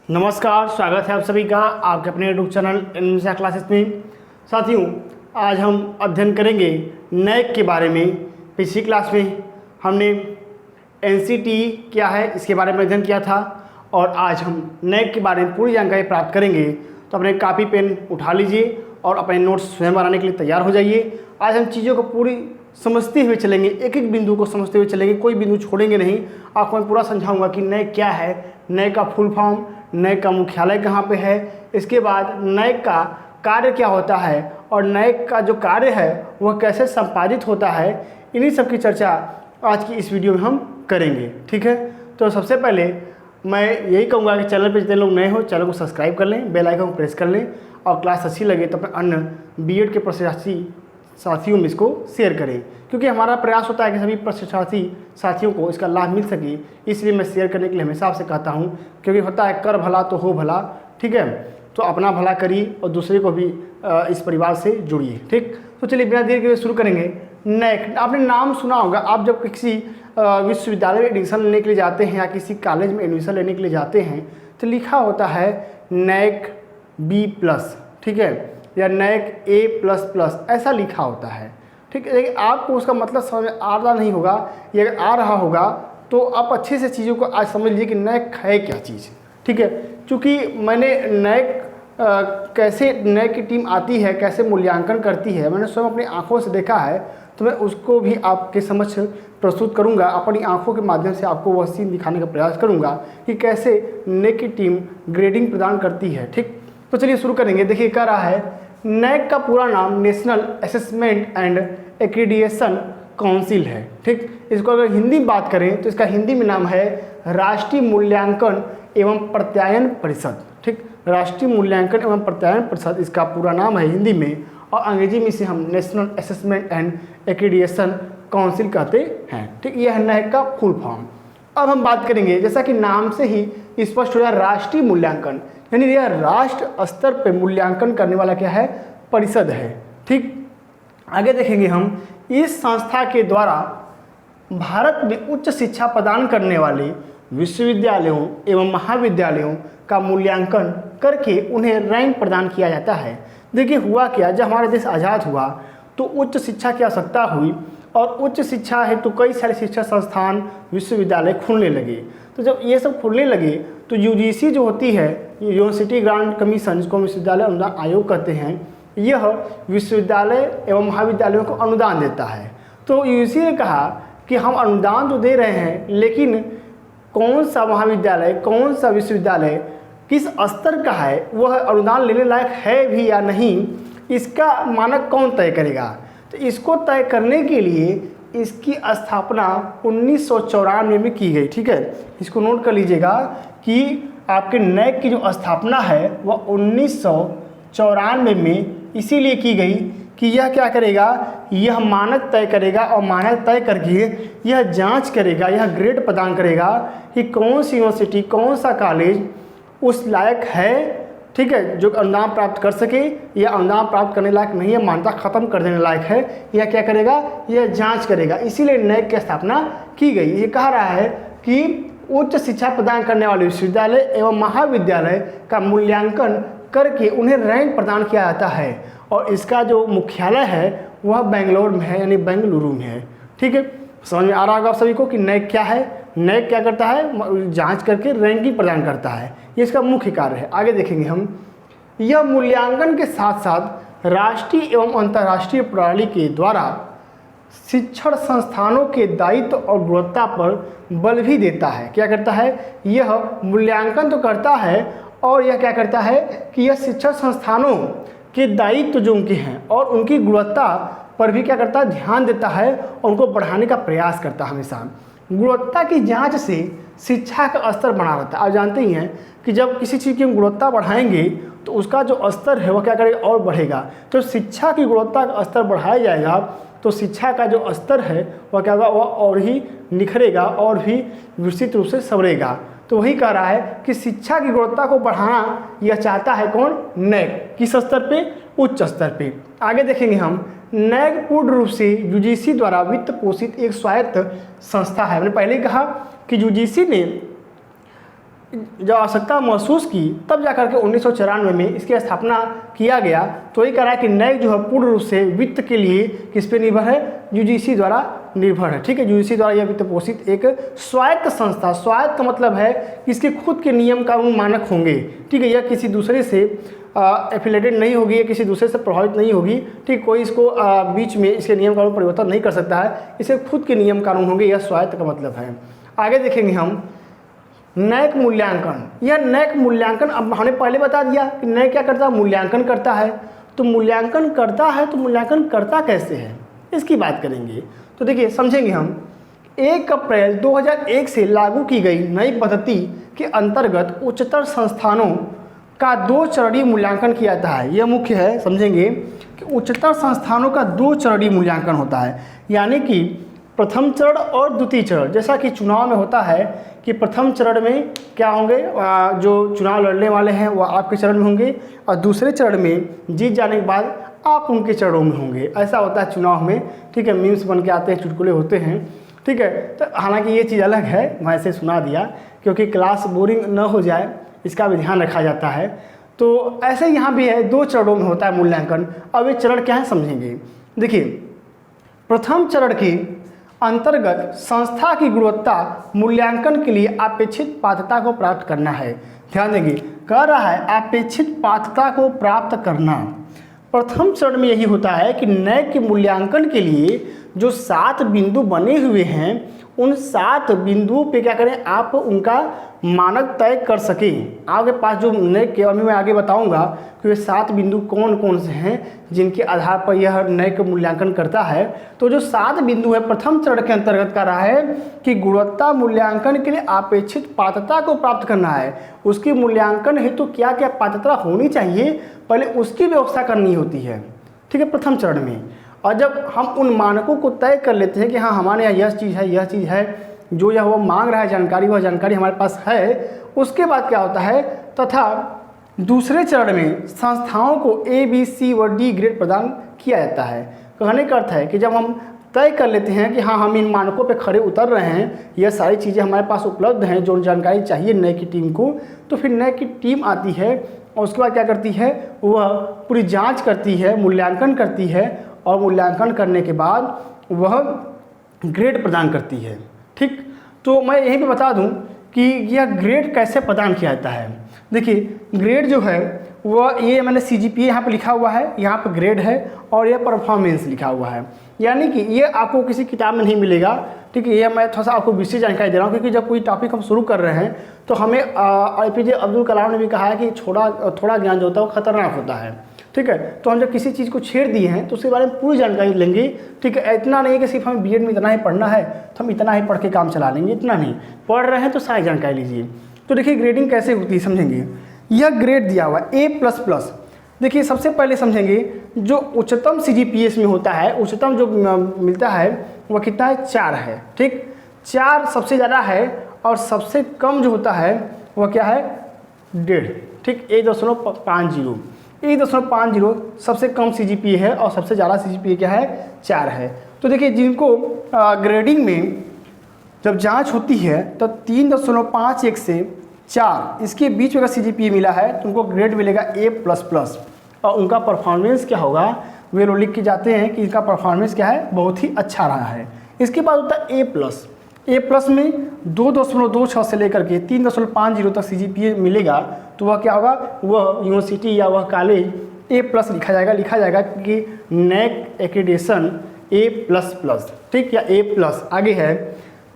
नमस्कार, स्वागत है आप सभी का आपके अपने यूट्यूब चैनल एनविशा क्लासेस में। साथियों, आज हम अध्ययन करेंगे नैक के बारे में। पिछली क्लास में हमने एनसीटी क्या है इसके बारे में अध्ययन किया था और आज हम नैक के बारे में पूरी जानकारी प्राप्त करेंगे। तो अपने कापी पेन उठा लीजिए और अपने नोट्स स्वयं बनाने के लिए तैयार हो जाइए। आज हम चीज़ों को पूरी समझते हुए चलेंगे, एक एक बिंदु को समझते हुए चलेंगे, कोई बिंदु छोड़ेंगे नहीं। आपको मैं पूरा समझाऊंगा कि नैक क्या है, नैक का फुल फॉर्म, नैक का मुख्यालय कहाँ पे है, इसके बाद नैक का कार्य क्या होता है और नैक का जो कार्य है वह कैसे संपादित होता है। इन्हीं सब की चर्चा आज की इस वीडियो में हम करेंगे। ठीक है, तो सबसे पहले मैं यही कहूँगा कि चैनल पे जितने लोग नए हो चैनल को सब्सक्राइब कर लें, बेल आइकन को प्रेस कर लें और क्लास अच्छी लगे तो अपने अन्य बीएड के प्रशिक्षार्थी साथियों में इसको शेयर करें, क्योंकि हमारा प्रयास होता है कि सभी प्रशिक्षार्थी साथियों को इसका लाभ मिल सके। इसलिए मैं शेयर करने के लिए हमेशा आपसे कहता हूं, क्योंकि होता है कर भला तो हो भला। ठीक है, तो अपना भला करिए और दूसरे को भी इस परिवार से जुड़िए। ठीक, तो चलिए बिना देर के शुरू करेंगे। नैक, आपने नाम सुना होगा। आप जब किसी विश्वविद्यालय में एडमिशन लेने के लिए जाते हैं या किसी कॉलेज में एडमिशन लेने के लिए जाते हैं तो लिखा होता है नैक B+, ठीक है, या नैक A++, ऐसा लिखा होता है। ठीक है, लेकिन आपको उसका मतलब समझ में आ रहा नहीं होगा, ये अगर आ रहा होगा तो आप अच्छे से चीज़ों को आज समझ लीजिए कि नैक है क्या चीज़। ठीक है, चूँकि मैंने नैक कैसे नैक की टीम आती है, कैसे मूल्यांकन करती है, मैंने स्वयं अपनी आंखों से देखा है, तो मैं उसको भी आपके समक्ष प्रस्तुत करूंगा। अपनी आंखों के माध्यम से आपको वह सीन दिखाने का प्रयास करूंगा कि कैसे नैक की टीम ग्रेडिंग प्रदान करती है। ठीक, तो चलिए शुरू करेंगे। देखिए क्या रहा है, नैक का पूरा नाम national assessment and accreditation council है। ठीक, इसको अगर हिंदी में बात करें तो इसका हिंदी में नाम है राष्ट्रीय मूल्यांकन एवं प्रत्यायन परिषद। ठीक, राष्ट्रीय मूल्यांकन एवं प्रत्यायन परिषद इसका पूरा नाम है हिंदी में, और अंग्रेजी में इसे हम national assessment and accreditation council कहते हैं। ठीक, यह है नैक का फुल फॉर्म। अब हम बात करेंगे, जैसा कि नाम से ही स्पष्ट हो जाए, राष्ट्रीय मूल्यांकन, यानी यह राष्ट्र स्तर पर मूल्यांकन करने वाला क्या है, परिषद है। ठीक, आगे देखेंगे हम, इस संस्था के द्वारा भारत में उच्च शिक्षा प्रदान करने वाले विश्वविद्यालयों एवं महाविद्यालयों का मूल्यांकन करके उन्हें रैंक प्रदान किया जाता है। देखिए हुआ क्या, जब हमारा देश आज़ाद हुआ तो उच्च शिक्षा की आवश्यकता हुई और उच्च शिक्षा हेतु कई सारे शिक्षा संस्थान विश्वविद्यालय खुलने लगे। तो जब ये सब खुलने लगे तो यूजीसी जो होती है, यूनिवर्सिटी ग्रांट कमीशन, जिसको विश्वविद्यालय अनुदान आयोग कहते हैं, यह विश्वविद्यालय एवं महाविद्यालयों को अनुदान देता है। तो यूजीसी ने कहा कि हम अनुदान तो दे रहे हैं, लेकिन कौन सा महाविद्यालय, कौन सा विश्वविद्यालय किस स्तर का है, वह अनुदान लेने लायक है भी या नहीं, इसका मानक कौन तय करेगा। तो इसको तय करने के लिए इसकी स्थापना 1994 में की गई। ठीक है, इसको नोट कर लीजिएगा कि आपके नैक की जो स्थापना है वह 1994 में इसीलिए की गई कि यह क्या करेगा, यह मानक तय करेगा और मानक तय करके यह जांच करेगा, यह ग्रेड प्रदान करेगा कि कौन सी यूनिवर्सिटी, कौन सा कॉलेज उस लायक है, ठीक है, जो अनुदान प्राप्त कर सके, या अनुदान प्राप्त करने लायक नहीं है, मान्यता खत्म कर देने लायक है, यह क्या करेगा, यह जांच करेगा। इसीलिए नैक की स्थापना की गई। ये कह रहा है कि उच्च शिक्षा प्रदान करने वाले विश्वविद्यालय एवं महाविद्यालय का मूल्यांकन करके उन्हें रैंक प्रदान किया जाता है, और इसका जो मुख्यालय है वह बेंगलोर में है, यानी बेंगलुरु में है। ठीक है, समझ में आ रहा होगा आप सभी को कि नैक क्या है। नैक क्या करता है, जांच करके रैंकिंग प्रदान करता है, ये इसका मुख्य कार्य है। आगे देखेंगे हम, यह मूल्यांकन के साथ साथ राष्ट्रीय एवं अंतर्राष्ट्रीय प्रणाली के द्वारा शिक्षण संस्थानों के दायित्व और गुणवत्ता पर बल भी देता है। क्या करता है, यह मूल्यांकन तो करता है और यह क्या करता है कि यह शिक्षण संस्थानों के दायित्व जो उनके हैं और उनकी गुणवत्ता पर भी क्या करता है, ध्यान देता है और उनको बढ़ाने का प्रयास करता है। हमेशा गुणवत्ता की जांच से शिक्षा का स्तर बना रहता है। आप जानते ही हैं कि जब किसी चीज़ की गुणवत्ता बढ़ाएंगे तो उसका जो स्तर है वह क्या करेगा, और बढ़ेगा। तो शिक्षा की गुणवत्ता का स्तर बढ़ाया जाएगा तो शिक्षा का जो स्तर है वह क्या होगा, वह और ही निखरेगा और भी विस्तृत रूप से संवरेगा। तो वही कह रहा है कि शिक्षा की गुणवत्ता को बढ़ाना यह चाहता है कौन, नैक। किस स्तर पे, उच्च स्तर पे। आगे देखेंगे हम, नैक पूर्ण रूप से यूजीसी द्वारा वित्त पोषित एक स्वायत्त संस्था है। मैंने पहले ही कहा कि यूजीसी ने जब आवश्यकता महसूस की तब जाकर के 1994 में इसकी स्थापना किया गया। तो ये कह रहा है कि नैक जो है पूर्ण रूप से वित्त के लिए किस पे निर्भर है, यूजीसी द्वारा निर्भर है। ठीक है, यूजीसी द्वारा यह वित्त पोषित एक स्वायत्त संस्था, स्वायत्त मतलब है कि इसके खुद के नियम कानून मानक होंगे। ठीक है, यह किसी दूसरे से एफिलेटेड नहीं होगी, किसी दूसरे से प्रभावित नहीं होगी। ठीक, कोई इसको बीच में इसके नियम कानून परिवर्तन नहीं कर सकता है, इसे खुद के नियम कानून होंगे, यह स्वायत्त का मतलब है। आगे देखेंगे हम नैक मूल्यांकन। यह नैक मूल्यांकन, अब हमने पहले बता दिया कि नैक क्या करता है, मूल्यांकन करता है। तो मूल्यांकन करता है तो मूल्यांकन करता कैसे है, इसकी बात करेंगे। तो देखिए समझेंगे हम। 1 अप्रैल 2001 से लागू की गई नई पद्धति के अंतर्गत उच्चतर संस्थानों का 2 चरणीय मूल्यांकन किया जाता है। यह मुख्य है, समझेंगे कि उच्चतर संस्थानों का 2 चरणीय मूल्यांकन होता है, यानी कि प्रथम चरण और द्वितीय चरण। जैसा कि चुनाव में होता है कि प्रथम चरण में क्या होंगे, जो चुनाव लड़ने वाले हैं वो आपके चरण में होंगे, और दूसरे चरण में जीत जाने के बाद आप उनके चरणों में होंगे। ऐसा होता है चुनाव में। ठीक है, मीम्स बन के आते हैं, चुटकुले होते हैं। ठीक है, तो हालांकि ये चीज़ अलग है, मैं ऐसे सुना दिया क्योंकि क्लास बोरिंग न हो जाए, इसका भी ध्यान रखा जाता है। तो ऐसे यहाँ भी है, 2 चरणों में होता है मूल्यांकन। अब ये चरण क्या है समझेंगे। देखिए, प्रथम चरण के अंतर्गत संस्था की गुणवत्ता मूल्यांकन के लिए अपेक्षित पात्रता को प्राप्त करना है। ध्यान देंगे, कह रहा है अपेक्षित पात्रता को प्राप्त करना। प्रथम चरण में यही होता है कि नैक के मूल्यांकन के लिए जो 7 बिंदु बने हुए हैं, उन 7 बिंदुओं पे क्या करें, आप उनका मानक तय कर सकें। आपके पास जो नैक के, अभी मैं आगे बताऊंगा कि वे 7 बिंदु कौन कौन से हैं जिनके आधार पर यह नैक मूल्यांकन करता है। तो जो 7 बिंदु है प्रथम चरण के अंतर्गत कर रहा है कि गुणवत्ता मूल्यांकन के लिए अपेक्षित पात्रता को प्राप्त करना है। उसकी मूल्यांकन हेतु क्या क्या पात्रता होनी चाहिए, पहले उसकी व्यवस्था करनी होती है। ठीक है, प्रथम चरण में। और जब हम उन मानकों को तय कर लेते हैं कि हाँ हमारे यहाँ यह चीज़ है, यह चीज़ है, जो यह वो मांग रहा है जानकारी, वह जानकारी हमारे पास है, उसके बाद क्या होता है, तथा दूसरे चरण में संस्थाओं को A, B, C और D ग्रेड प्रदान किया जाता है। कहने का अर्थ है कि जब हम तय कर लेते हैं कि हाँ हम इन मानकों पे खरे उतर रहे हैं, यह सारी चीज़ें हमारे पास उपलब्ध हैं, जो जानकारी चाहिए नैक की टीम को, तो फिर नैक की टीम आती है और उसके बाद क्या करती है, वह पूरी जाँच करती है, मूल्यांकन करती है, और मूल्यांकन करने के बाद वह ग्रेड प्रदान करती है। ठीक, तो मैं यहीं पे बता दूं कि यह ग्रेड कैसे प्रदान किया जाता है। देखिए, ग्रेड जो है वह, ये मैंने CGPA यहाँ पे लिखा हुआ है, यहाँ पे ग्रेड है, और यह परफॉर्मेंस लिखा हुआ है, यानी कि ये आपको किसी किताब में नहीं मिलेगा। ठीक है, ये मैं थोड़ा सा आपको विशेष जानकारी दे रहा हूँ, क्योंकि जब कोई टॉपिक हम शुरू कर रहे हैं तो हमें APJ अब्दुल कलाम ने भी कहा है कि थोड़ा ज्ञान जो होता है वो खतरनाक होता है। ठीक है, तो हम जब किसी चीज़ को छेड़ दिए हैं तो उसके बारे में पूरी जानकारी लेंगे। ठीक है, इतना नहीं है कि सिर्फ हमें बीएड में इतना ही पढ़ना है तो हम इतना ही पढ़ के काम चला लेंगे, इतना नहीं, पढ़ रहे हैं तो सारी जानकारी लीजिए। तो देखिए ग्रेडिंग कैसे होती है समझेंगे। यह ग्रेड दिया हुआ A++। देखिए सबसे पहले समझेंगे जो उच्चतम CGPA में होता है, उच्चतम जो मिलता है वह कितना है, 4 है। ठीक, 4 सबसे ज़्यादा है, और सबसे कम जो होता है वह क्या है, 1.5। ठीक, 1.50। 1.50 सबसे कम CGPA है, और सबसे ज़्यादा CGPA क्या है, 4 है। तो देखिए जिनको ग्रेडिंग में जब जांच होती है तो 3.51 से 4 इसके बीच में अगर CGPA मिला है तो उनको ग्रेड मिलेगा A++, और उनका परफॉर्मेंस क्या होगा, वे लोग लिख के जाते हैं कि इनका परफॉर्मेंस क्या है, बहुत ही अच्छा रहा है। इसके बाद होता है A+ में 2.26 से लेकर के 3.50 तक CGPA मिलेगा, तो वह क्या होगा, वह यूनिवर्सिटी या वह कॉलेज A+ लिखा जाएगा कि नैक एक्रेडिटेशन A++। ठीक, या A+। आगे है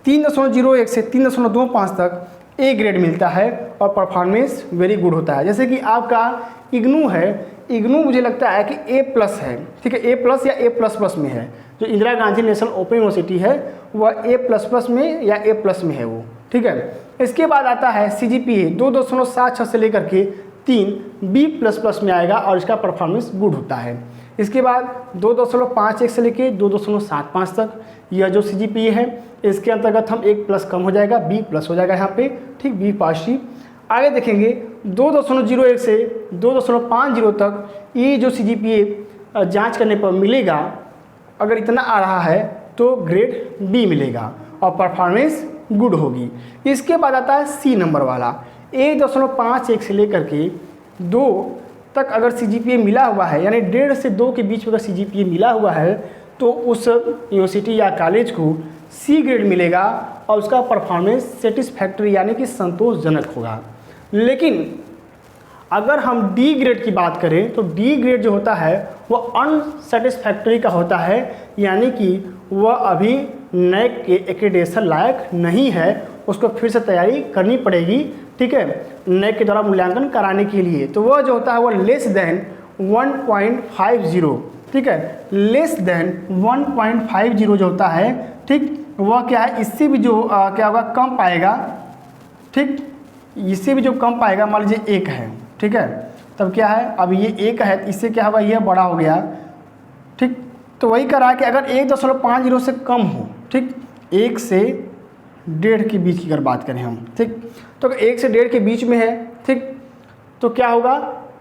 3.01 से 3.25 तक A ग्रेड मिलता है, और परफॉर्मेंस वेरी गुड होता है। जैसे कि आपका इग्नू है, इग्नू मुझे लगता है कि A+ है। ठीक है, A+ या A++ में है। जो Indira Gandhi national open university है वह A++ में या A+ में है वो। ठीक है, इसके बाद आता है CGPA 2.76 से लेकर के 3 B++ में आएगा, और इसका परफॉर्मेंस गुड होता है। इसके बाद 2.51 से लेकर 2.75 तक यह जो CGPA है, इसके अंतर्गत हम 1+ कम हो जाएगा, B+ हो जाएगा यहाँ पे। ठीक, B पॉजिटिव। आगे देखेंगे 2.01 से 2.50 तक ये जो CGPA जांच करने पर मिलेगा, अगर इतना आ रहा है तो ग्रेड B मिलेगा, और परफॉर्मेंस गुड होगी। इसके बाद आता है C नंबर वाला 1.51 से लेकर के 2 तक अगर CGPA मिला हुआ है, यानी 1.5 से 2 के बीच में अगर CGPA मिला हुआ है, तो उस यूनिवर्सिटी या कॉलेज को C ग्रेड मिलेगा और उसका परफॉर्मेंस सेटिस्फैक्ट्री यानी कि संतोषजनक होगा। लेकिन अगर हम D ग्रेड की बात करें तो D ग्रेड जो होता है वो अनसेटिस्फैक्ट्री का होता है, यानी कि वह अभी NAAC के एक्रेडिटेशन लायक नहीं है, उसको फिर से तैयारी करनी पड़ेगी, ठीक है, NAAC के द्वारा मूल्यांकन कराने के लिए। तो वह जो होता है वह लेस देन 1.50, ठीक है, लेस देन 1.50 जो होता है, ठीक, वह क्या है, इससे भी जो क्या होगा, कम पाएगा, ठीक, इससे भी जो कम पाएगा, मान लीजिए 1 है, ठीक है, तब क्या है, अब ये 1 है, इससे क्या होगा, यह बड़ा हो गया, ठीक। तो वही कह रहा है कि अगर 1.50 से कम हो, ठीक, 1 से 1.5 के बीच की अगर बात करें हम, ठीक, तो 1 से 1.5 के बीच में है, ठीक, तो क्या होगा,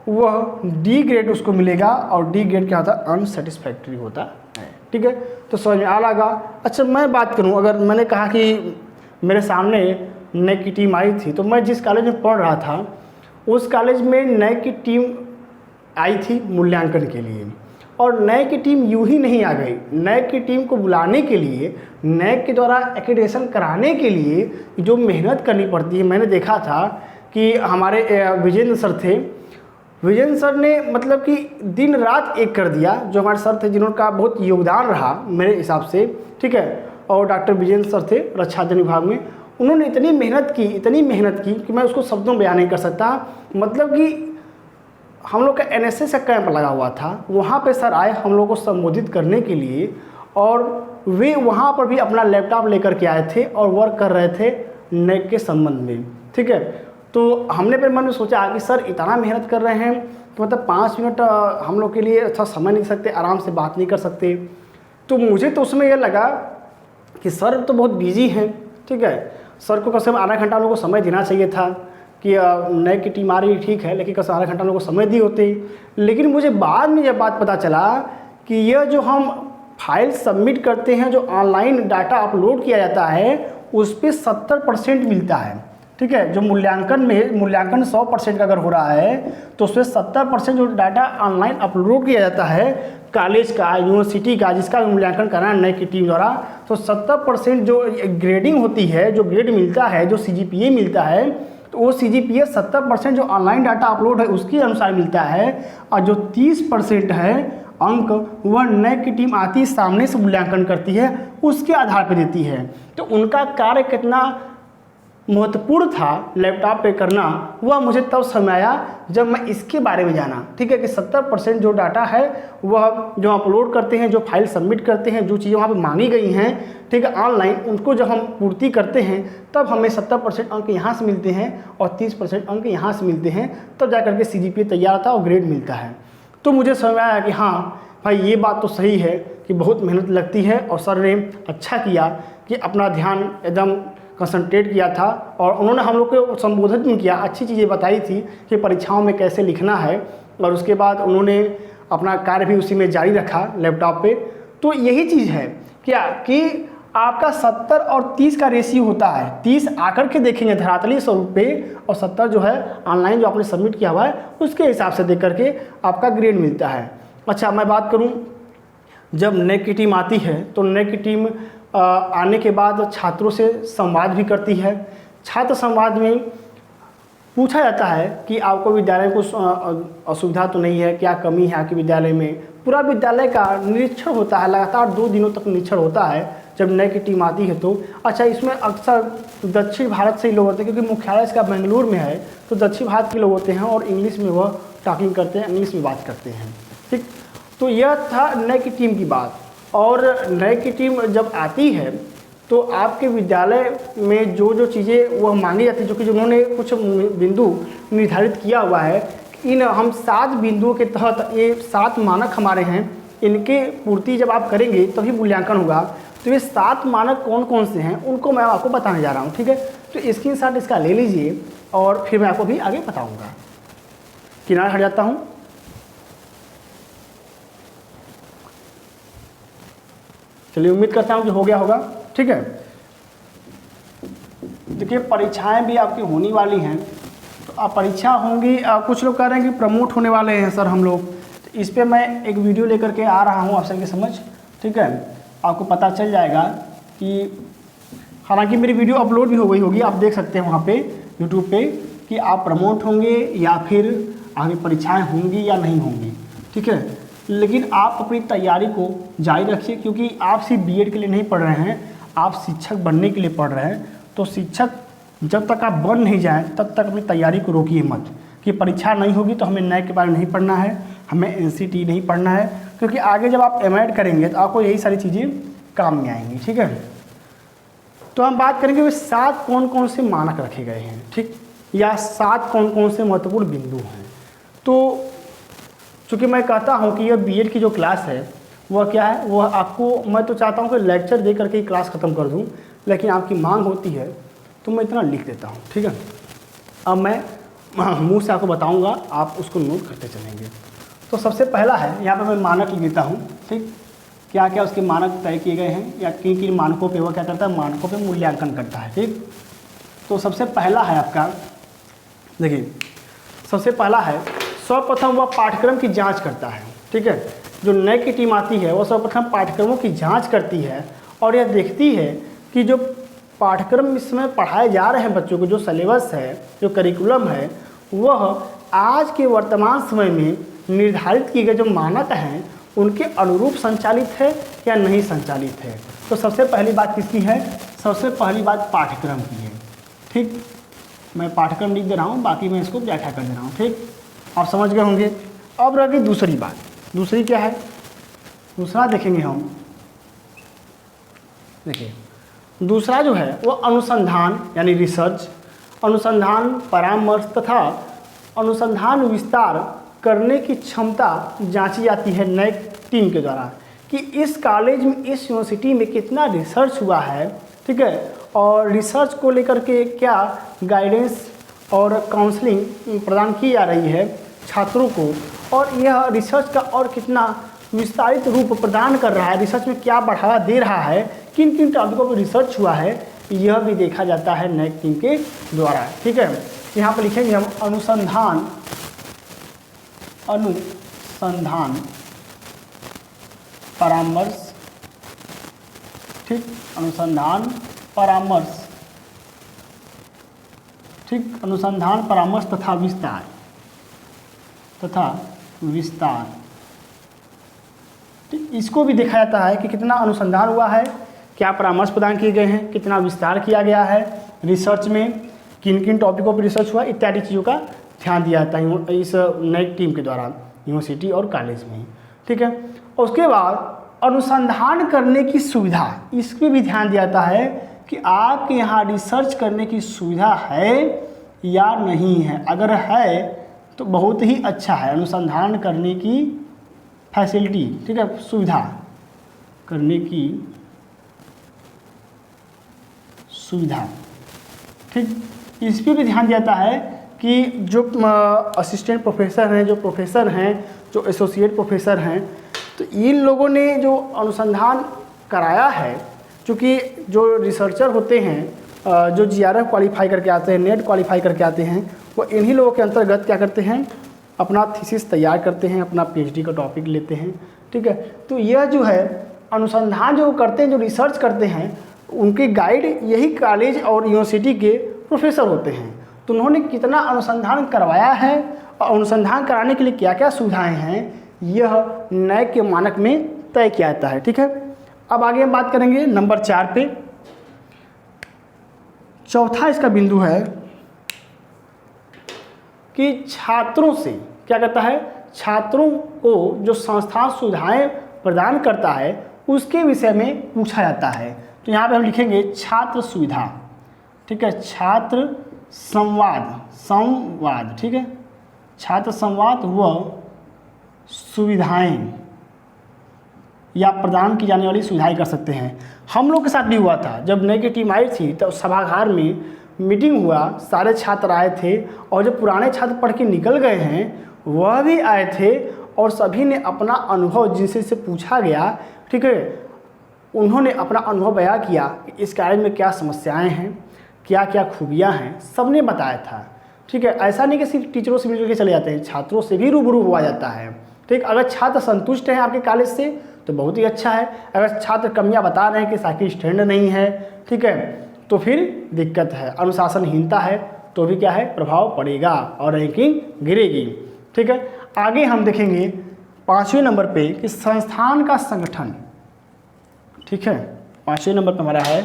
वह D ग्रेड उसको मिलेगा, और D ग्रेड क्या होता है, अनसेटिस्फैक्ट्री होता है, ठीक है। तो समझ में आ लगा। अच्छा, मैं बात करूं, अगर मैंने कहा कि मेरे सामने NAAC की टीम आई थी, तो मैं जिस कॉलेज में पढ़ रहा था उस कॉलेज में NAAC की टीम आई थी मूल्यांकन के लिए, और NAAC की टीम यूं ही नहीं आ गई। NAAC की टीम को बुलाने के लिए, NAAC के द्वारा एक्रेडिटेशन कराने के लिए जो मेहनत करनी पड़ती है, मैंने देखा था कि हमारे विजेंद्र सर थे, विजेंद्र सर ने मतलब कि दिन रात एक कर दिया, जो हमारे सर थे जिनका बहुत योगदान रहा मेरे हिसाब से, ठीक है, और डॉक्टर विजेंद्र सर थे रक्षा अध्ययन विभाग में, उन्होंने इतनी मेहनत की कि मैं उसको शब्दों में बयान नहीं कर सकता। मतलब कि हम लोग का NSS का कैंप लगा हुआ था, वहाँ पे सर आए हम लोग को संबोधित करने के लिए, और वे वहाँ पर भी अपना लैपटॉप लेकर के आए थे और वर्क कर रहे थे NAAC के संबंध में, ठीक है। तो हमने फिर मन में सोचा कि सर इतना मेहनत कर रहे हैं तो मतलब 5 मिनट हम लोग के लिए अच्छा समय नहीं सकते, आराम से बात नहीं कर सकते। तो मुझे तो उसमें यह लगा कि सर तो बहुत बिजी हैं, ठीक है, सर को कम से कम आधा घंटा लोगों को समय देना चाहिए था कि NAAC की टीम आ रही, ठीक है, लेकिन कम से कम आधा घंटा लोगों को समय दिए होते। लेकिन मुझे बाद में यह बात पता चला कि यह जो हम फाइल सबमिट करते हैं, जो ऑनलाइन डाटा अपलोड किया जाता है, उस पर 70% मिलता है, ठीक है। जो मूल्यांकन 100% का अगर हो रहा है तो उसमें 70% जो डाटा ऑनलाइन अपलोड किया जाता है कॉलेज का, यूनिवर्सिटी का, जिसका भी मूल्यांकन करना है NAAC की टीम द्वारा, तो 70% जो ग्रेडिंग होती है, जो ग्रेड मिलता है, जो CGPA मिलता है, तो वो CGPA 70% जो ऑनलाइन डाटा अपलोड है उसके अनुसार मिलता है, और जो 30% है अंक वह NAAC की टीम आती है, सामने से मूल्यांकन करती है, उसके आधार पर देती है। तो उनका कार्य कितना महत्वपूर्ण था लैपटॉप पे करना, वह मुझे तब समझ आया जब मैं इसके बारे में जाना, ठीक है, कि 70% जो डाटा है वह जो अपलोड करते हैं, जो फाइल सबमिट करते हैं, जो चीज़ें वहाँ पे मांगी गई हैं, ठीक है, ऑनलाइन, उनको जब हम पूर्ति करते हैं तब हमें 70% अंक यहाँ से मिलते हैं और 30% अंक यहाँ से मिलते हैं, तब जा करके CGPA तैयार होता है और ग्रेड मिलता है। तो मुझे समझ आया कि हाँ भाई, ये बात तो सही है कि बहुत मेहनत लगती है, और सर ने अच्छा किया कि अपना ध्यान एकदम कंसंट्रेट किया था, और उन्होंने हम लोग को संबोधित भी किया, अच्छी चीज़ें बताई थी कि परीक्षाओं में कैसे लिखना है, और उसके बाद उन्होंने अपना कार्य भी उसी में जारी रखा लैपटॉप पे। तो यही चीज़ है क्या कि आपका 70 और 30 का रेशियो होता है, 30 आकर के देखेंगे धरातलीय स्वरूप पे, और 70 जो है ऑनलाइन जो आपने सबमिट किया हुआ है उसके हिसाब से देख करके आपका ग्रेड मिलता है। अच्छा, मैं बात करूँ, जब NAAC की टीम आती है तो NAAC की टीम आने के बाद छात्रों से संवाद भी करती है। छात्र संवाद में पूछा जाता है कि आपको विद्यालय में कुछ असुविधा तो नहीं है, क्या कमी है आपके विद्यालय में। पूरा विद्यालय का निरीक्षण होता है, लगातार 2 दिनों तक निरीक्षण होता है जब NAAC की टीम आती है तो। अच्छा, इसमें अक्सर दक्षिण भारत से ही लोग होते हैं, क्योंकि मुख्यालय इसका बेंगलुरु में है, तो दक्षिण भारत के लोग होते हैं और इंग्लिश में वह टॉकिंग करते हैं, इंग्लिश में बात करते हैं, ठीक। तो यह था NAAC की टीम की बात। और NAAC की टीम जब आती है तो आपके विद्यालय में जो जो चीज़ें वह मांगी जाती है, जो कि उन्होंने कुछ बिंदु निर्धारित किया हुआ है, इन हम 7 बिंदुओं के तहत, ये 7 मानक हमारे हैं, इनके पूर्ति जब आप करेंगे तभी मूल्यांकन होगा। तो ये 7 मानक कौन कौन से हैं उनको मैं आपको बताने जा रहा हूँ, ठीक है। तो स्क्रीनशॉट इसका ले लीजिए और फिर मैं आपको भी आगे बताऊँगा। किनारे हट जाता हूँ। चलिए, उम्मीद करता हूँ कि हो गया होगा, ठीक है। देखिए, परीक्षाएं भी आपकी होने वाली हैं, परीक्षा होंगी। कुछ लोग कह रहे हैं कि प्रमोट होने वाले हैं सर हम लोग, तो इस पर मैं एक वीडियो लेकर के आ रहा हूँ आप सबकी समझ, ठीक है। आपको पता चल जाएगा कि हालांकि मेरी वीडियो अपलोड भी हो गई होगी, आप देख सकते हैं वहाँ पे यूट्यूब पे कि आप प्रमोट होंगे या फिर आगे परीक्षाएं होंगी या नहीं होंगी, ठीक है। लेकिन आप अपनी तैयारी को जारी रखिए, क्योंकि आप सिर्फ बीएड के लिए नहीं पढ़ रहे हैं, आप शिक्षक बनने के लिए पढ़ रहे हैं। तो शिक्षक जब तक आप बन नहीं जाएं तब तक अपनी तैयारी को रोकिए मत कि परीक्षा नहीं होगी तो हमें नए के बारे में नहीं पढ़ना है, हमें एनसीटी नहीं पढ़ना है, क्योंकि आगे जब आप एमएड करेंगे तो आपको यही सारी चीज़ें काम में आएंगी, ठीक है। तो हम बात करेंगे वे 7 कौन कौन से मानक रखे गए हैं, ठीक, या 7 कौन कौन से महत्वपूर्ण बिंदु हैं। तो चूँकि मैं कहता हूँ कि यह बीएड की जो क्लास है वह क्या है, वह आपको, मैं तो चाहता हूँ कि लेक्चर दे करके ही क्लास ख़त्म कर दूँ, लेकिन आपकी मांग होती है तो मैं इतना लिख देता हूँ, ठीक है। अब मैं मुँह से आपको बताऊँगा, आप उसको नोट करते चलेंगे। तो सबसे पहला है, यहाँ पर मैं मानक लिख देता हूँ, ठीक, क्या क्या उसके मानक तय किए गए हैं या किन किन मानकों पे वह क्या करता है, मानकों पे मूल्यांकन करता है, ठीक। तो सबसे पहला है आपका, देखिए सबसे पहला है, सर्वप्रथम वह पाठ्यक्रम की जांच करता है, ठीक है। जो नए की टीम आती है वह सर्वप्रथम पाठ्यक्रमों की जांच करती है और यह देखती है कि जो पाठ्यक्रम इस समय पढ़ाए जा रहे हैं बच्चों को, जो सिलेबस है, जो करिकुलम है, वह आज के वर्तमान समय में निर्धारित किए गए जो मानक हैं उनके अनुरूप संचालित है या नहीं संचालित है। तो सबसे पहली बात किसकी है, सबसे पहली बात पाठ्यक्रम की है, ठीक। मैं पाठ्यक्रम लिख दे रहा हूँ, बाकी मैं इसको व्याख्या कर दे रहा हूँ, ठीक, आप समझ गए होंगे। अब रह गई दूसरी बात, दूसरी क्या है, दूसरा देखेंगे हम, देखिए दूसरा जो है वो अनुसंधान यानी रिसर्च, अनुसंधान परामर्श तथा अनुसंधान विस्तार करने की क्षमता जांची जाती है नए टीम के द्वारा कि इस कॉलेज में, इस यूनिवर्सिटी में कितना रिसर्च हुआ है, ठीक है, और रिसर्च को लेकर के क्या गाइडेंस और काउंसलिंग प्रदान की जा रही है छात्रों को, और यह रिसर्च का और कितना विस्तारित रूप प्रदान कर रहा है, रिसर्च में क्या बढ़ावा दे रहा है, किन किन टॉपिकों पर रिसर्च हुआ है, यह भी देखा जाता है नए टीम के द्वारा, ठीक है। यहाँ पर लिखेंगे हम अनुसंधान परामर्श, ठीक, अनुसंधान परामर्श, ठीक, अनुसंधान परामर्श तथा विस्तार, ठीक, इसको भी देखा जाता है कि कितना अनुसंधान हुआ है, क्या परामर्श प्रदान किए गए हैं, कितना विस्तार किया गया है रिसर्च में, किन किन टॉपिकों पर रिसर्च हुआ, इत्यादि चीज़ों का ध्यान दिया जाता है इस नई टीम के द्वारा यूनिवर्सिटी और कॉलेज में, ठीक है। और उसके बाद अनुसंधान करने की सुविधा, इस पर भी ध्यान दिया जाता है कि आपके यहाँ रिसर्च करने की सुविधा है या नहीं है। अगर है तो बहुत ही अच्छा है, अनुसंधान करने की फैसिलिटी, ठीक है, सुविधा करने की सुविधा, ठीक, इस पर भी ध्यान दिया जाता है कि जो असिस्टेंट प्रोफेसर हैं, जो प्रोफेसर हैं, जो एसोसिएट प्रोफेसर हैं, तो इन लोगों ने जो अनुसंधान कराया है, क्योंकि जो रिसर्चर होते हैं जो जीआरएफ क्वालिफाई करके आते हैं, नेट क्वालिफाई करके आते हैं, वो इन्हीं लोगों के अंतर्गत क्या करते हैं, अपना थीसिस तैयार करते हैं, अपना पीएचडी का टॉपिक लेते हैं, ठीक है। तो यह जो है अनुसंधान जो करते हैं, जो रिसर्च करते हैं, उनके गाइड यही कॉलेज और यूनिवर्सिटी के प्रोफेसर होते हैं। तो उन्होंने कितना अनुसंधान करवाया है और अनुसंधान कराने के लिए क्या क्या सुविधाएं हैं, यह नए के मानक में तय किया जाता है, ठीक है। अब आगे हम बात करेंगे नंबर 4 पे। चौथा इसका बिंदु है कि छात्रों से क्या करता है, छात्रों को जो संस्थान सुविधाएं प्रदान करता है उसके विषय में पूछा जाता है। तो यहाँ पे हम लिखेंगे छात्र सुविधा, ठीक है, छात्र संवाद, ठीक है, छात्र संवाद व सुविधाएं या प्रदान की जाने वाली सुविधाएं कर सकते हैं। हम लोग के साथ भी हुआ था, जब नई की टीम आई थी तो सभागार में मीटिंग हुआ, सारे छात्र आए थे और जो पुराने छात्र पढ़ के निकल गए हैं वह भी आए थे और सभी ने अपना अनुभव, जिनसे से पूछा गया, ठीक है, उन्होंने अपना अनुभव बयां किया कि इस कार्य में क्या समस्याएं हैं, क्या क्या खूबियां हैं, सबने बताया था, ठीक है, ऐसा नहीं कि सिर्फ टीचरों से मिलकर के चले जाते हैं, छात्रों से भी रूबरू हुआ जाता है। ठीक, अगर छात्र संतुष्ट हैं आपके कॉलेज से तो बहुत ही अच्छा है, अगर छात्र कमियां बता रहे हैं कि साइकिल स्टैंड नहीं है, ठीक है, तो फिर दिक्कत है, अनुशासनहीनता है तो भी क्या है, प्रभाव पड़ेगा और रैंकिंग गिरेगी। ठीक है, आगे हम देखेंगे 5वें नंबर पे कि संस्थान का संगठन। ठीक है, 5वें नंबर पे हमारा है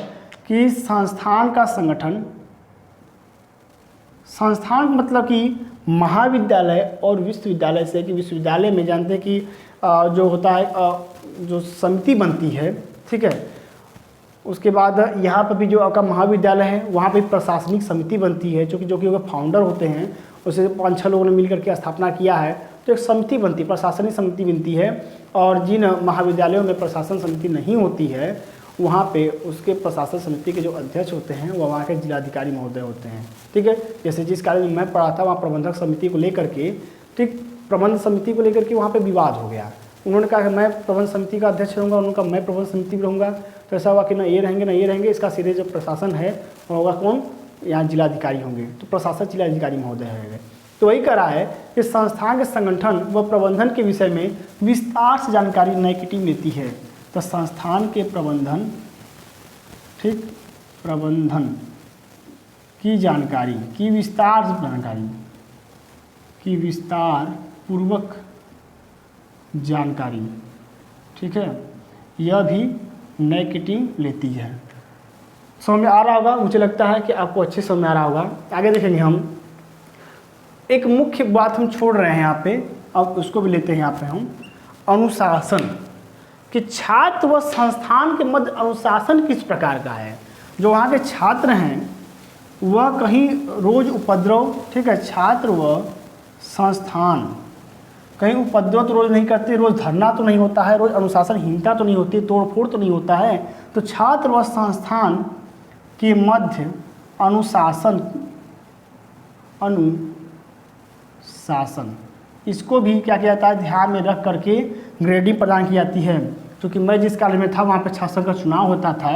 कि संस्थान का संगठन। संस्थान मतलब कि महाविद्यालय और विश्वविद्यालय से, कि विश्वविद्यालय में जानते हैं कि जो होता है जो समिति बनती है, ठीक है, उसके बाद यहाँ पर भी जो आपका महाविद्यालय है वहाँ पे प्रशासनिक समिति बनती है, जो कि फाउंडर होते हैं, उसे 5-6 लोगों ने मिलकर के स्थापना किया है, तो एक समिति बनती है, प्रशासनिक समिति बनती है। और जिन महाविद्यालयों में प्रशासन समिति नहीं होती है वहाँ पे उसके प्रशासन समिति के जो अध्यक्ष होते हैं वो वहाँ के जिलाधिकारी महोदय होते हैं। ठीक है, जैसे जिस कॉलेज में मैं पढ़ा था वहाँ प्रबंधक समिति को लेकर के, ठीक, प्रबंध समिति को लेकर के वहाँ पे विवाद हो गया। उन्होंने कहा कि मैं प्रबंध समिति का अध्यक्ष रहूँगा, उन्होंने कहा मैं प्रबंध समिति में रहूँगा, तो ऐसा हुआ कि ना ये रहेंगे ना ये रहेंगे, इसका सिरे जो प्रशासन है वो होगा कौन, यहाँ जिलाधिकारी होंगे, तो प्रशासक जिलाधिकारी महोदय है। तो वही करा है कि संस्थान के संगठन व प्रबंधन के विषय में विस्तार से जानकारी नई की टीम लेती है। तो संस्थान के प्रबंधन, ठीक, प्रबंधन की जानकारी की विस्तार जानकारी की विस्तार पूर्वक जानकारी, ठीक है, यह भी नई की टीम लेती है। समझ में आ रहा होगा, मुझे लगता है कि आपको अच्छे समझ में आ रहा होगा। आगे देखेंगे हम, एक मुख्य बात हम छोड़ रहे हैं यहाँ पे, अब उसको भी लेते हैं यहाँ पे हम, अनुशासन, कि छात्र व संस्थान के मध्य अनुशासन किस प्रकार का है। जो वहाँ के छात्र हैं वह कहीं रोज उपद्रव, ठीक है, छात्र व संस्थान कहीं उपद्रव तो रोज नहीं करते, रोज धरना तो नहीं होता है, रोज अनुशासनहीनता तो नहीं होती, तोड़फोड़ तो नहीं होता है। तो छात्र व संस्थान के मध्य अनुशासन, इसको भी क्या किया जाता है, ध्यान में रख करके ग्रेडिंग प्रदान की जाती है। क्योंकि मैं जिस कॉलेज में था वहाँ पे छात्र का चुनाव होता था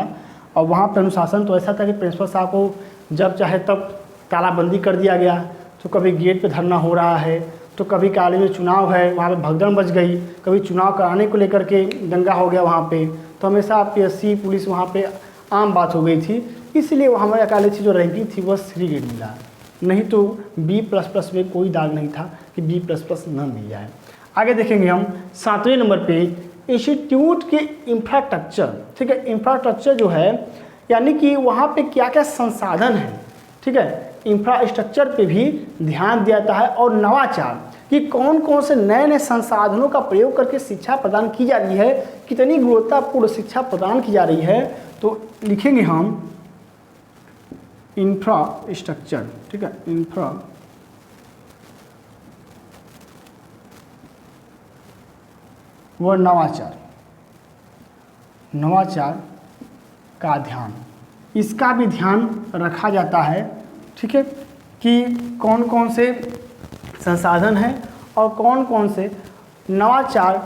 और वहाँ पे अनुशासन तो ऐसा था कि प्रिंसिपल साहब को जब चाहे तब तालाबंदी कर दिया गया, तो कभी गेट पे धरना हो रहा है, तो कभी कॉलेज में चुनाव है वहाँ पे भगदड़ मच गई, कभी चुनाव कराने को लेकर के दंगा हो गया वहाँ पे, तो हमेशा PSC पुलिस वहाँ पे आम बात हो गई थी। इसलिए हमारे कॉलेज की जो रैंकिंग थी वह 3 ग्रेड मिला, नहीं तो B++ में कोई दाग नहीं था कि B++ न मिल जाए। आगे देखेंगे हम 7वें नंबर पे इंस्टीट्यूट के इंफ्रास्ट्रक्चर। ठीक है, इंफ्रास्ट्रक्चर जो है यानी कि वहाँ पे क्या क्या संसाधन है, ठीक है, इंफ्रास्ट्रक्चर पे भी ध्यान दिया जाता है। और नवाचार कि कौन कौन से नए नए संसाधनों का प्रयोग करके शिक्षा प्रदान की जा रही है, कितनी गुणवत्तापूर्ण शिक्षा प्रदान की जा रही है, तो लिखेंगे हम इंफ्रास्ट्रक्चर। ठीक है, इंफ्रा व नवाचार, नवाचार का ध्यान, इसका भी ध्यान रखा जाता है। ठीक है, कि कौन कौन से संसाधन हैं और कौन कौन से नवाचार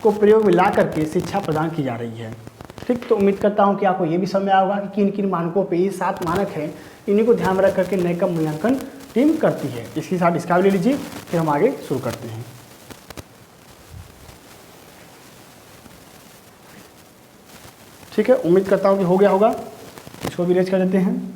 को प्रयोग में ला करके शिक्षा प्रदान की जा रही है। ठीक, तो उम्मीद करता हूँ कि आपको ये भी समझ में आया होगा कि किन किन मानकों पे ये 7 मानक हैं, इन्हीं को ध्यान में रख करके नए का मूल्यांकन टीम करती है। इसके साथ इसका भी ले लीजिए, फिर हम आगे शुरू करते हैं। ठीक है, उम्मीद करता हूँ कि हो गया होगा, इसको भी रेज कर देते हैं।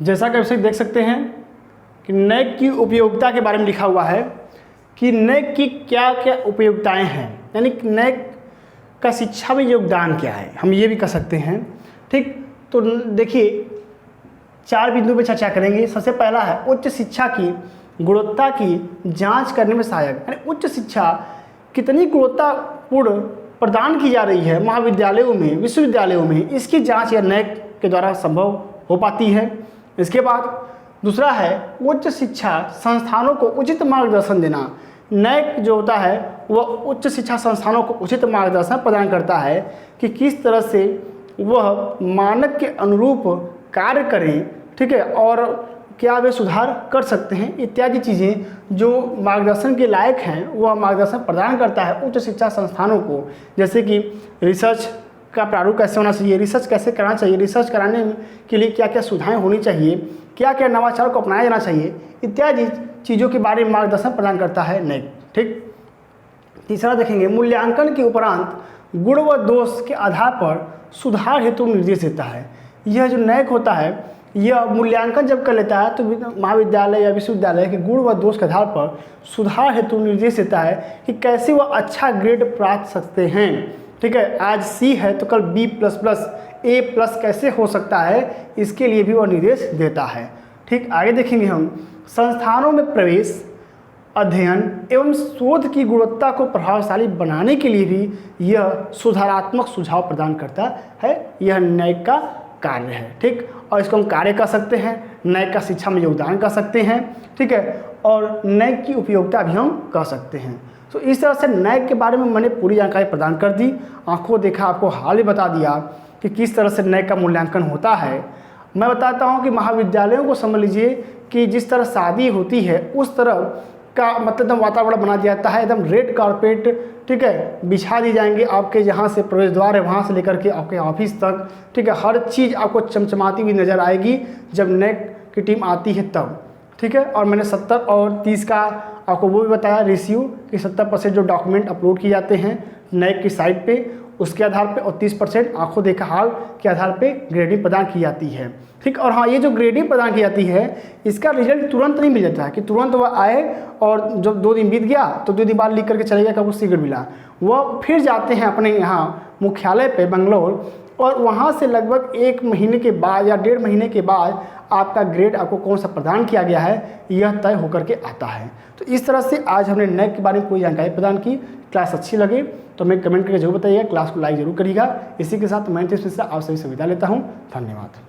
जैसा कि आप देख सकते हैं कि नैक की उपयोगिता के बारे में लिखा हुआ है कि नैक की क्या क्या उपयोगिताएं हैं, यानी नैक का शिक्षा में योगदान क्या है, हम ये भी कह सकते हैं। ठीक, तो देखिए 4 बिंदु पर चर्चा करेंगे। सबसे पहला है उच्च शिक्षा की गुणवत्ता की जांच करने में सहायक, यानी उच्च शिक्षा कितनी गुणवत्तापूर्ण प्रदान की जा रही है महाविद्यालयों में, विश्वविद्यालयों में, इसकी जांच या नैक के द्वारा संभव हो पाती है। इसके बाद दूसरा है उच्च शिक्षा संस्थानों को उचित मार्गदर्शन देना। नैक जो होता है वह उच्च शिक्षा संस्थानों को उचित मार्गदर्शन प्रदान करता है कि किस तरह से वह मानक के अनुरूप कार्य करें, ठीक है, और क्या वे सुधार कर सकते हैं इत्यादि चीज़ें जो मार्गदर्शन के लायक हैं वह मार्गदर्शन प्रदान करता है उच्च शिक्षा संस्थानों को। जैसे कि रिसर्च का प्रारूप कैसे होना चाहिए, रिसर्च कैसे करना चाहिए, रिसर्च कराने के लिए क्या क्या सुविधाएं होनी चाहिए, क्या क्या नवाचार को अपनाया जाना चाहिए इत्यादि चीज़ों के बारे में मार्गदर्शन प्रदान करता है नैक। ठीक, तीसरा देखेंगे, मूल्यांकन के उपरांत गुण व दोष के आधार पर सुधार हेतु निर्देश देता है। यह जो नैक होता है यह मूल्यांकन जब कर लेता है तो महाविद्यालय या विश्वविद्यालय के गुण व दोष के आधार पर सुधार हेतु निर्देश देता है कि कैसे वह अच्छा ग्रेड प्राप्त सकते हैं। ठीक है, आज C है तो कल B++, A+ कैसे हो सकता है, इसके लिए भी वह निर्देश देता है। ठीक, आगे देखेंगे हम, संस्थानों में प्रवेश, अध्ययन एवं शोध की गुणवत्ता को प्रभावशाली बनाने के लिए भी यह सुधारात्मक सुझाव प्रदान करता है। यह नैक का कार्य है। ठीक, और इसको हम कार्य कर सकते हैं, नैक का शिक्षा में योगदान कर सकते हैं। ठीक है, और नैक की उपयोगिता भी हम कर सकते हैं। तो इस तरह से नैक के बारे में मैंने पूरी जानकारी प्रदान कर दी, आंखों देखा आपको हाल ही बता दिया कि किस तरह से नैक का मूल्यांकन होता है। मैं बताता हूँ कि महाविद्यालयों को समझ लीजिए कि जिस तरह शादी होती है उस तरह का मतलब एकदम वातावरण बना दिया जाता है, एकदम रेड कारपेट, ठीक है, बिछा दी जाएंगे आपके जहाँ से प्रवेश द्वार है वहाँ से लेकर के आपके ऑफिस तक। ठीक है, हर चीज़ आपको चमचमाती हुई नज़र आएगी जब नैक की टीम आती है तब। ठीक है, और मैंने 70 और 30 का आपको वो भी बताया रेशियो कि 70% जो डॉक्यूमेंट अपलोड किए जाते हैं नैक की साइट पे उसके आधार पे और 30% आंखों देखा हाल के आधार पे ग्रेडिंग प्रदान की जाती है। ठीक, और हाँ, ये जो ग्रेडिंग प्रदान की जाती है इसका रिजल्ट तुरंत नहीं मिल जाता है कि तुरंत वह आए और जब 2 दिन बीत गया तो 2 दिन बाद लिख करके चले गया कब उससे ग्रेड मिला। वह फिर जाते हैं अपने यहाँ मुख्यालय पे बेंगलोर और वहाँ से लगभग 1 महीने के बाद या 1.5 महीने के बाद आपका ग्रेड आपको कौन सा प्रदान किया गया है यह तय होकर के आता है। तो इस तरह से आज हमने नैक के बारे में पूरी जानकारी प्रदान की। क्लास अच्छी लगे तो हमें कमेंट करके जरूर बताइएगा, क्लास को लाइक जरूर करिएगा। इसी के साथ मैं आपसे विदा लेता हूँ। धन्यवाद।